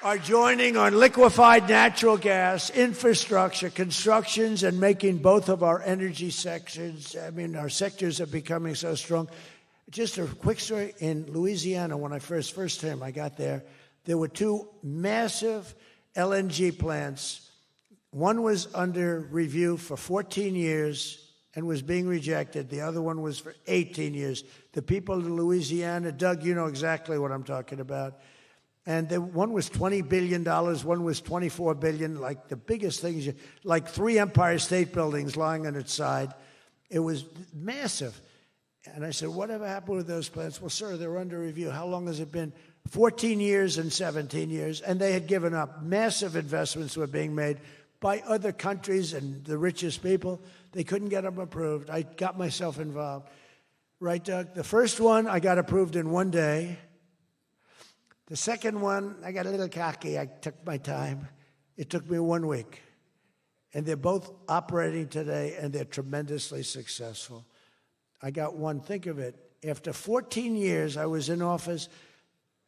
are joining on liquefied natural gas, infrastructure, constructions, and making both of our energy sections. I mean, our sectors are becoming so strong. Just a quick story. In Louisiana, when I first time I got there were two massive LNG plants. One was under review for 14 years and was being rejected. The other one was for 18 years. The people in Louisiana, Doug, you know exactly what I'm talking about. And one was $20 billion, one was $24 billion, like the biggest things, like 3 Empire State Buildings lying on its side. It was massive. And I said, whatever happened with those plans? Well, sir, they're under review. How long has it been? 14 years and 17 years. And they had given up. Massive investments were being made by other countries and the richest people. They couldn't get them approved. I got myself involved. Right, Doug? The first one, I got approved in one day. The second one, I got a little cocky. I took my time. It took me 1 week. And they're both operating today, and they're tremendously successful. I got one. Think of it. After 14 years, I was in office.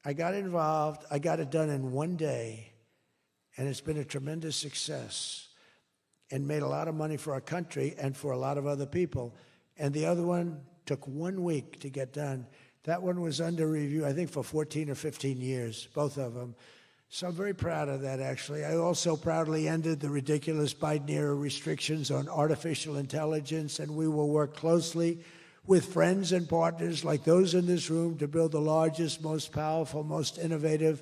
I got involved. I got it done in 1 day. And it's been a tremendous success and made a lot of money for our country and for a lot of other people. And the other one took 1 week to get done. That one was under review, I think, for 14 or 15 years, both of them. So I'm very proud of that, actually. I also proudly ended the ridiculous Biden-era restrictions on artificial intelligence, and we will work closely with friends and partners like those in this room to build the largest, most powerful, most innovative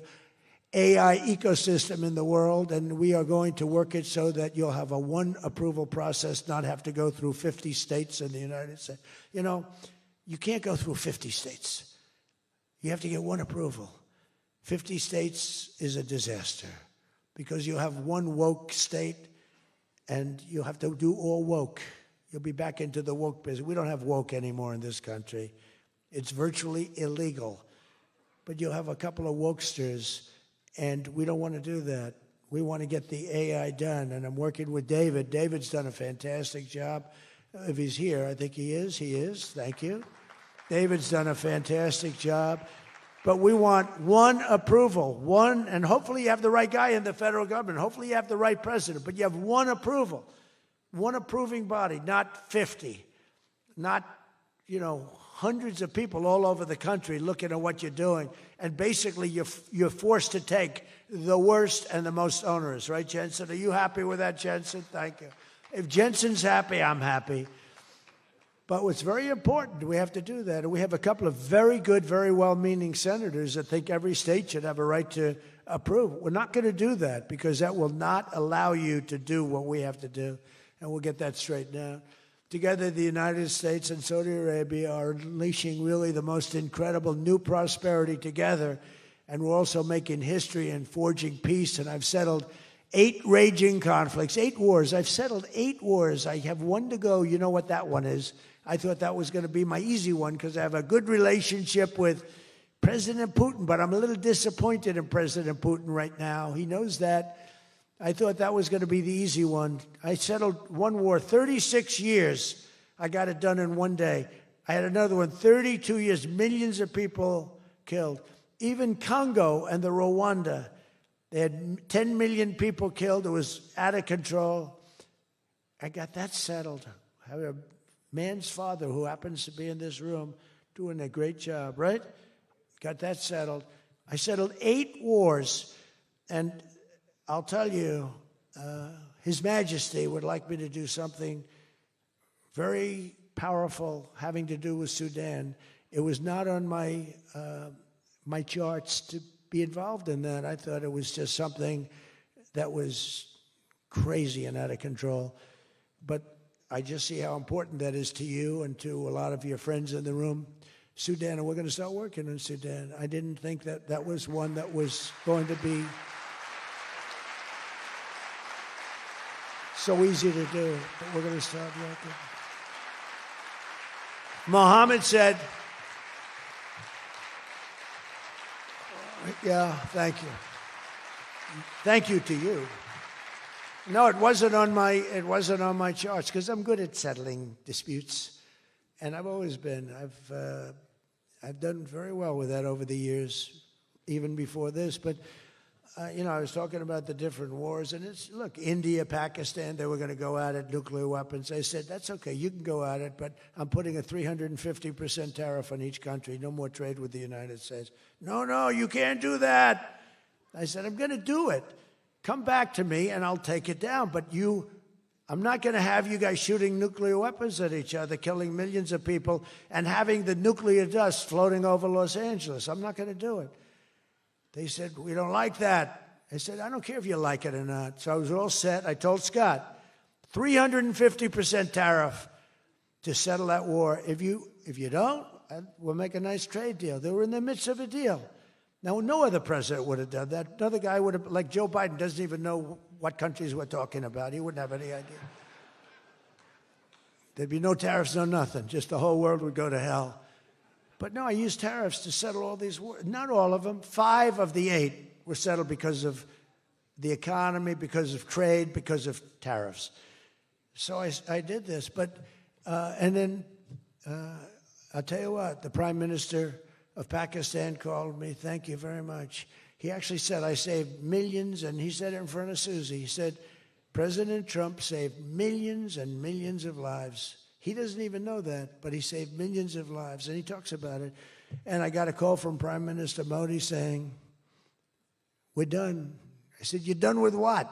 AI ecosystem in the world, and we are going to work it so that you'll have a one approval process, not have to go through 50 states in the United States. You know, you can't go through 50 states. You have to get one approval. 50 states is a disaster because you have one woke state and you have to do all woke. You'll be back into the woke business. We don't have woke anymore in this country. It's virtually illegal. But you'll have a couple of wokesters, and we don't want to do that. We want to get the AI done, and I'm working with David. David's done a fantastic job. If he's here, I think he is. He is. Thank you. David's done a fantastic job. But we want one approval, one, and hopefully you have the right guy in the federal government. Hopefully you have the right president, but you have one approval, one approving body, not 50, not, hundreds of people all over the country looking at what you're doing. And basically you're forced to take the worst and the most onerous, right, Jensen? Are you happy with that, Jensen? Thank you. If Jensen's happy, I'm happy. But what's very important, we have to do that. And we have a couple of very good, very well-meaning senators that think every state should have a right to approve. We're not going to do that because that will not allow you to do what we have to do. And we'll get that straightened out. Together, the United States and Saudi Arabia are unleashing really the most incredible new prosperity together. And we're also making history and forging peace. And I've settled 8 raging conflicts, 8 wars. I've settled 8 wars. I have one to go. You know what that one is. I thought that was going to be my easy one because I have a good relationship with President Putin, but I'm a little disappointed in President Putin right now. He knows that. I thought that was going to be the easy one. I settled one war, 36 years. I got it done in 1 day. I had another one, 32 years, millions of people killed. Even Congo and the Rwanda, they had 10 million people killed. It was out of control. I got that settled. I have a man's father who happens to be in this room doing a great job, right? Got that settled. I settled 8 wars, and I'll tell you, His Majesty would like me to do something very powerful having to do with Sudan. It was not on my my charts to be involved in that. I thought it was just something that was crazy and out of control. But I just see how important that is to you and to a lot of your friends in the room. Sudan, and we're going to start working on Sudan. I didn't think that that was one that was going to be so easy to do, but we're going to start working. Mohammed said, yeah, thank you. Thank you to you. No, it wasn't on my charts because I'm good at settling disputes, and I've always been. I've done very well with that over the years, even before this. But I was talking about the different wars, and look, India, Pakistan, they were going to go at it, nuclear weapons. I said, that's okay, you can go at it, but I'm putting a 350% tariff on each country, no more trade with the United States. No, you can't do that. I said, I'm going to do it. Come back to me, and I'll take it down. But I'm not going to have you guys shooting nuclear weapons at each other, killing millions of people, and having the nuclear dust floating over Los Angeles. I'm not going to do it. They said, we don't like that. I said, I don't care if you like it or not. So I was all set. I told Scott, 350% tariff to settle that war. If you don't, we'll make a nice trade deal. They were in the midst of a deal. Now, no other president would have done that. Another guy would have, like Joe Biden, doesn't even know what countries we're talking about. He wouldn't have any idea. There'd be no tariffs, no nothing. Just the whole world would go to hell. But no, I used tariffs to settle all these wars. Not all of them. 5 of the 8 were settled because of the economy, because of trade, because of tariffs. So I did this. But, and then I'll tell you what, the Prime Minister of Pakistan called me. Thank you very much. He actually said, I saved millions, and he said it in front of Susie. He said, President Trump saved millions and millions of lives. He doesn't even know that, but he saved millions of lives, and he talks about it. And I got a call from Prime Minister Modi saying, we're done. I said, you're done with what?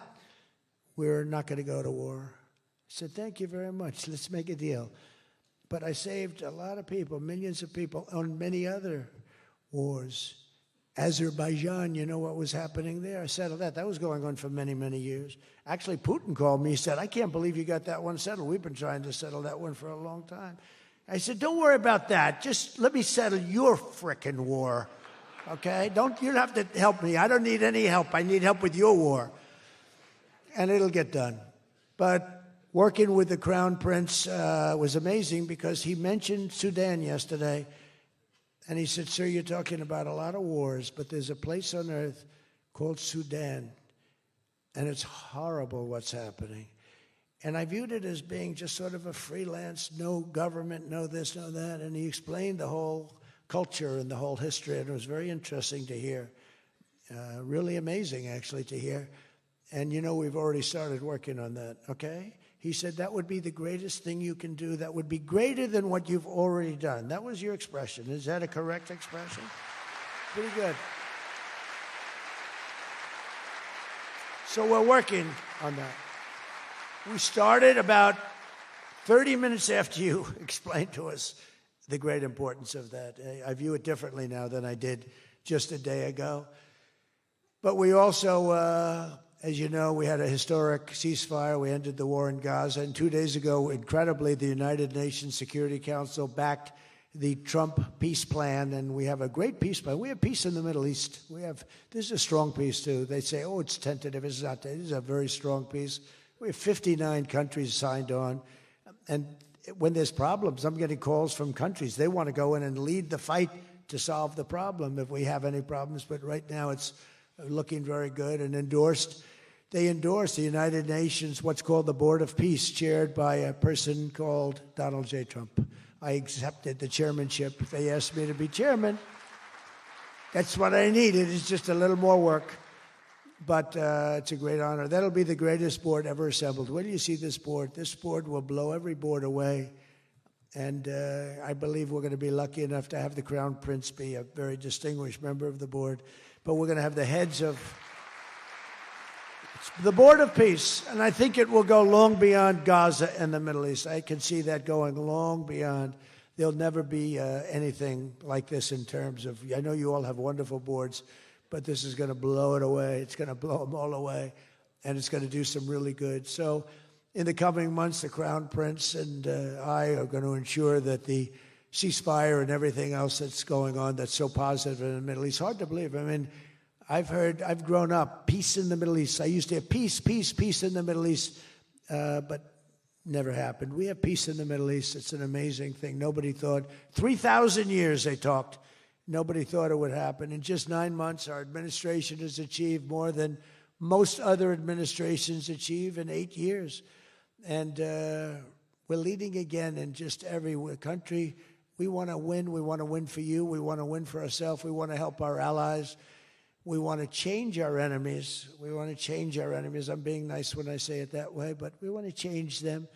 We're not going to go to war. I said, thank you very much. Let's make a deal. But I saved a lot of people, millions of people, on many other wars. Azerbaijan, you know what was happening there? I settled that. That was going on for many, many years. Actually, Putin called me. He said, I can't believe you got that one settled. We've been trying to settle that one for a long time. I said, don't worry about that. Just let me settle your frickin' war, okay? You don't have to help me. I don't need any help. I need help with your war. And it'll get done. But working with the Crown Prince was amazing because he mentioned Sudan yesterday. And he said, sir, you're talking about a lot of wars, but there's a place on earth called Sudan, and it's horrible what's happening. And I viewed it as being just sort of a freelance, no government, no this, no that. And he explained the whole culture and the whole history, and it was very interesting to hear. Really amazing, actually, to hear. And, you know, we've already started working on that, okay? He said that would be the greatest thing you can do. That would be greater than what you've already done. That was your expression. Is that a correct expression? Pretty good. So we're working on that. We started about 30 minutes after you explained to us the great importance of that. I view it differently now than I did just a day ago. But we also, as you know, we had a historic ceasefire. We ended the war in Gaza. And 2 days ago, incredibly, the United Nations Security Council backed the Trump peace plan, and we have a great peace plan. We have peace in the Middle East. This is a strong peace, too. They say, oh, it's tentative. It's not. This is a very strong peace. We have 59 countries signed on. And when there's problems, I'm getting calls from countries. They want to go in and lead the fight to solve the problem if we have any problems. But right now, it's looking very good and endorsed. They endorsed the United Nations, what's called the Board of Peace, chaired by a person called Donald J. Trump. I accepted the chairmanship. They asked me to be chairman. That's what I needed. It's just a little more work, but it's a great honor. That'll be the greatest board ever assembled. When do you see this board? This board will blow every board away, and I believe we're going to be lucky enough to have the Crown Prince be a very distinguished member of the board, but we're going to have the heads of the Board of Peace, and I think it will go long beyond Gaza and the Middle East. I can see that going long beyond. There'll never be anything like this in terms of, I know you all have wonderful boards, but this is going to blow it away. It's going to blow them all away, and it's going to do some really good. So in the coming months, the Crown Prince and I are going to ensure that the ceasefire and everything else that's going on that's so positive in the Middle East, hard to believe. I mean, I've grown up, peace in the Middle East. I used to have peace in the Middle East, but never happened. We have peace in the Middle East. It's an amazing thing. Nobody thought, 3,000 years they talked. Nobody thought it would happen. In just 9 months, our administration has achieved more than most other administrations achieve in 8 years. And we're leading again in just every country. We want to win. We want to win for you. We want to win for ourselves. We want to help our allies. We want to change our enemies. We want to change our enemies. I'm being nice when I say it that way, but we want to change them.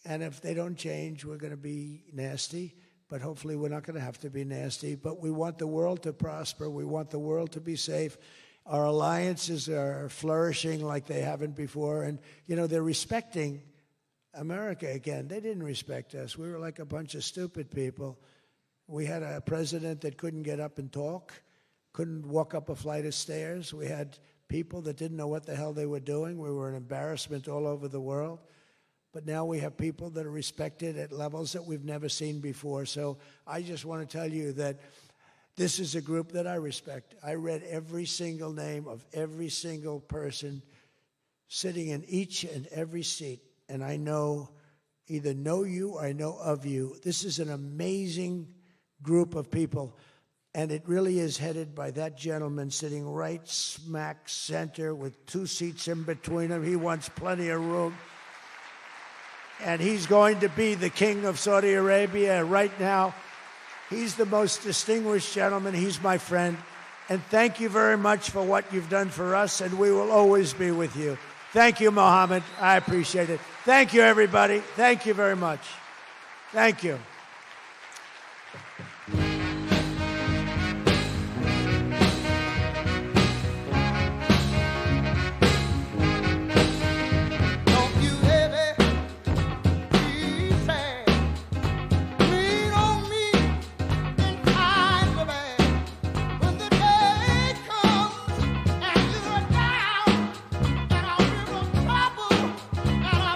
And if they don't change, we're going to be nasty. But hopefully we're not going to have to be nasty. But we want the world to prosper. We want the world to be safe. Our alliances are flourishing like they haven't before. And, you know, they're respecting America again. They didn't respect us. We were like a bunch of stupid people. We had a president that couldn't get up and talk, couldn't walk up a flight of stairs. We had people that didn't know what the hell they were doing. We were an embarrassment all over the world. but now we have people that are respected at levels that we've never seen before. So I just want to tell you that this is a group that I respect. I read every single name of every single person sitting in each and every seat, and I either know you or I know of you. This is an amazing group of people, and it really is headed by that gentleman sitting right smack center with 2 seats in between him. He wants plenty of room. And he's going to be the king of Saudi Arabia right now. He's the most distinguished gentleman. He's my friend. And thank you very much for what you've done for us, and we will always be with you. Thank you, Mohammed. I appreciate it. Thank you, everybody. Thank you very much. Thank you.